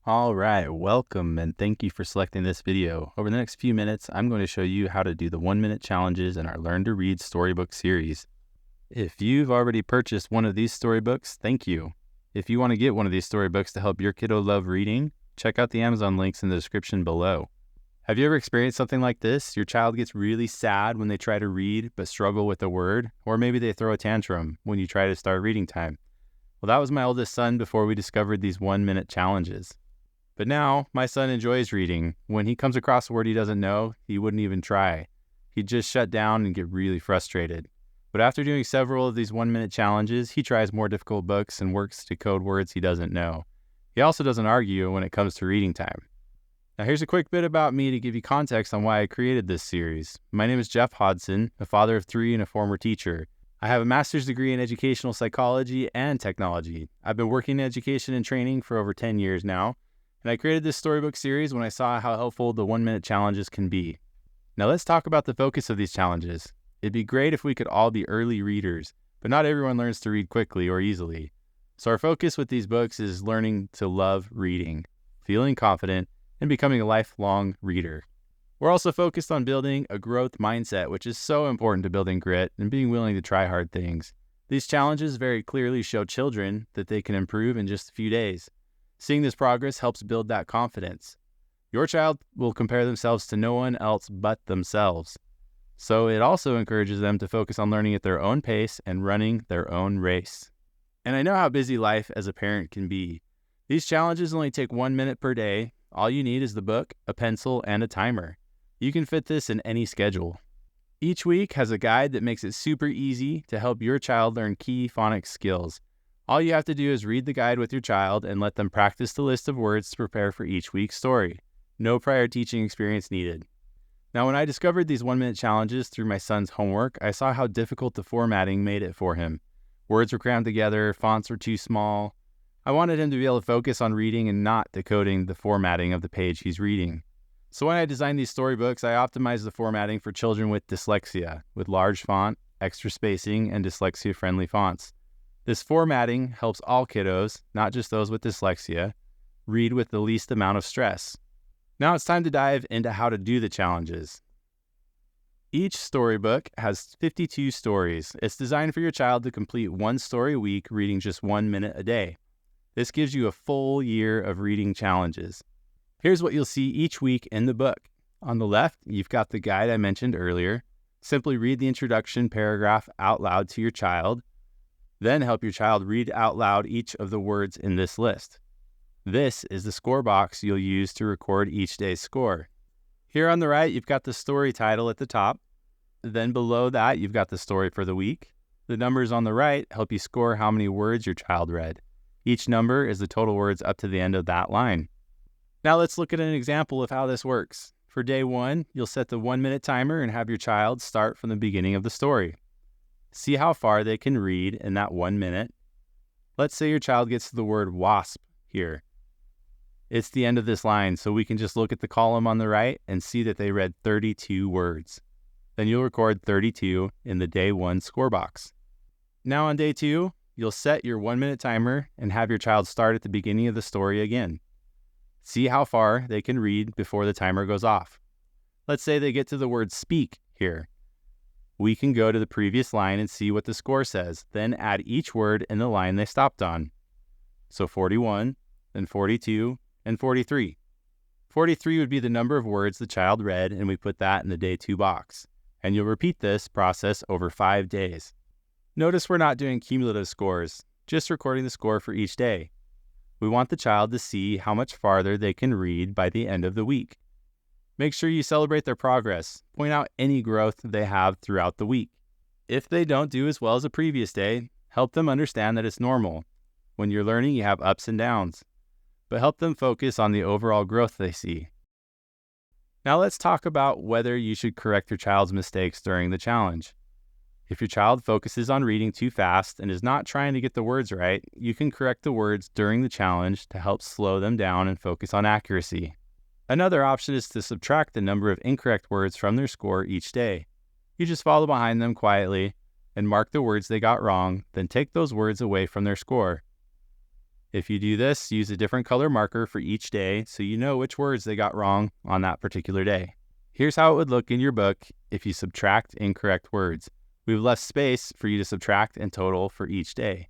All right, welcome and thank you for selecting this video. Over the next few minutes, I'm going to show you how to do the 1-minute challenges in our Learn to Read Storybook series. If you've already purchased one of these storybooks, thank you. If you want to get one of these storybooks to help your kiddo love reading, check out the Amazon links in the description below. Have you ever experienced something like this? Your child gets really sad when they try to read but struggle with a word, or maybe they throw a tantrum when you try to start reading time. Well, that was my oldest son before we discovered these 1-minute challenges. But now, my son enjoys reading. When he comes across a word he doesn't know, he wouldn't even try. He'd just shut down and get really frustrated. But after doing several of these 1-minute challenges, he tries more difficult books and works to code words he doesn't know. He also doesn't argue when it comes to reading time. Now here's a quick bit about me to give you context on why I created this series. My name is Jeff Hodson, a father of 3 and a former teacher. I have a master's degree in educational psychology and technology. I've been working in education and training for over 10 years now. And I created this storybook series when I saw how helpful the 1-minute challenges can be. Now let's talk about the focus of these challenges. It'd be great if we could all be early readers, but not everyone learns to read quickly or easily. So our focus with these books is learning to love reading, feeling confident, and becoming a lifelong reader. We're also focused on building a growth mindset, which is so important to building grit and being willing to try hard things. These challenges very clearly show children that they can improve in just a few days. Seeing this progress helps build that confidence. Your child will compare themselves to no one else but themselves. So it also encourages them to focus on learning at their own pace and running their own race. And I know how busy life as a parent can be. These challenges only take 1 minute per day. All you need is the book, a pencil, and a timer. You can fit this in any schedule. Each week has a guide that makes it super easy to help your child learn key phonics skills. All you have to do is read the guide with your child and let them practice the list of words to prepare for each week's story. No prior teaching experience needed. Now, when I discovered these 1-minute challenges through my son's homework, I saw how difficult the formatting made it for him. Words were crammed together, fonts were too small. I wanted him to be able to focus on reading and not decoding the formatting of the page he's reading. So when I designed these storybooks, I optimized the formatting for children with dyslexia, with large font, extra spacing, and dyslexia-friendly fonts. This formatting helps all kiddos, not just those with dyslexia, read with the least amount of stress. Now it's time to dive into how to do the challenges. Each storybook has 52 stories. It's designed for your child to complete 1 story a week, reading just 1 minute a day. This gives you a full year of reading challenges. Here's what you'll see each week in the book. On the left, you've got the guide I mentioned earlier. Simply read the introduction paragraph out loud to your child. Then help your child read out loud each of the words in this list. This is the score box you'll use to record each day's score. Here on the right, you've got the story title at the top. Then below that, you've got the story for the week. The numbers on the right help you score how many words your child read. Each number is the total words up to the end of that line. Now let's look at an example of how this works. For day 1, you'll set the 1-minute timer and have your child start from the beginning of the story. See how far they can read in that 1 minute. Let's say your child gets to the word wasp here. It's the end of this line, so we can just look at the column on the right and see that they read 32 words. Then you'll record 32 in the day 1 score box. Now on day 2, you'll set your 1-minute timer and have your child start at the beginning of the story again. See how far they can read before the timer goes off. Let's say they get to the word speak here. We can go to the previous line and see what the score says, then add each word in the line they stopped on. So 41, then 42, and 43. 43 would be the number of words the child read, and we put that in the day 2 box. And you'll repeat this process over 5 days. Notice we're not doing cumulative scores, just recording the score for each day. We want the child to see how much farther they can read by the end of the week. Make sure you celebrate their progress. Point out any growth they have throughout the week. If they don't do as well as the previous day, help them understand that it's normal. When you're learning, you have ups and downs. But help them focus on the overall growth they see. Now let's talk about whether you should correct your child's mistakes during the challenge. If your child focuses on reading too fast and is not trying to get the words right, you can correct the words during the challenge to help slow them down and focus on accuracy. Another option is to subtract the number of incorrect words from their score each day. You just follow behind them quietly and mark the words they got wrong, then take those words away from their score. If you do this, use a different color marker for each day so you know which words they got wrong on that particular day. Here's how it would look in your book if you subtract incorrect words. We've left space for you to subtract and total for each day.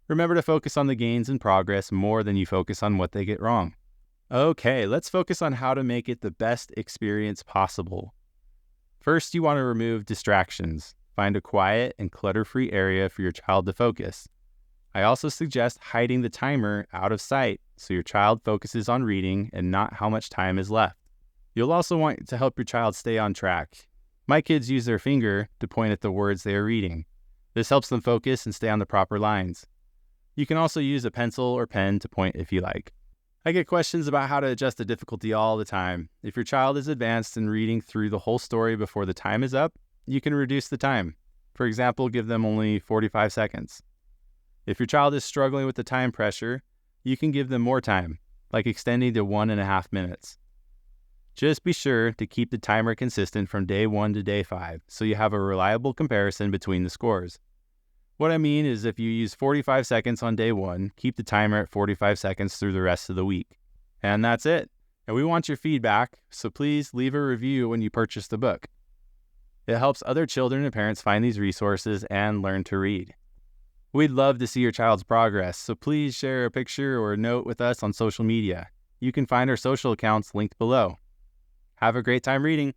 Remember to focus on the gains and progress more than you focus on what they get wrong. Okay, let's focus on how to make it the best experience possible. First, you want to remove distractions. Find a quiet and clutter-free area for your child to focus. I also suggest hiding the timer out of sight so your child focuses on reading and not how much time is left. You'll also want to help your child stay on track. My kids use their finger to point at the words they are reading. This helps them focus and stay on the proper lines. You can also use a pencil or pen to point if you like. I get questions about how to adjust the difficulty all the time. If your child is advanced in reading through the whole story before the time is up, you can reduce the time. For example, give them only 45 seconds. If your child is struggling with the time pressure, you can give them more time, like extending to 1.5 minutes. Just be sure to keep the timer consistent from day 1 to day 5, so you have a reliable comparison between the scores. What I mean is if you use 45 seconds on day 1, keep the timer at 45 seconds through the rest of the week. And that's it. And we want your feedback, so please leave a review when you purchase the book. It helps other children and parents find these resources and learn to read. We'd love to see your child's progress, so please share a picture or a note with us on social media. You can find our social accounts linked below. Have a great time reading.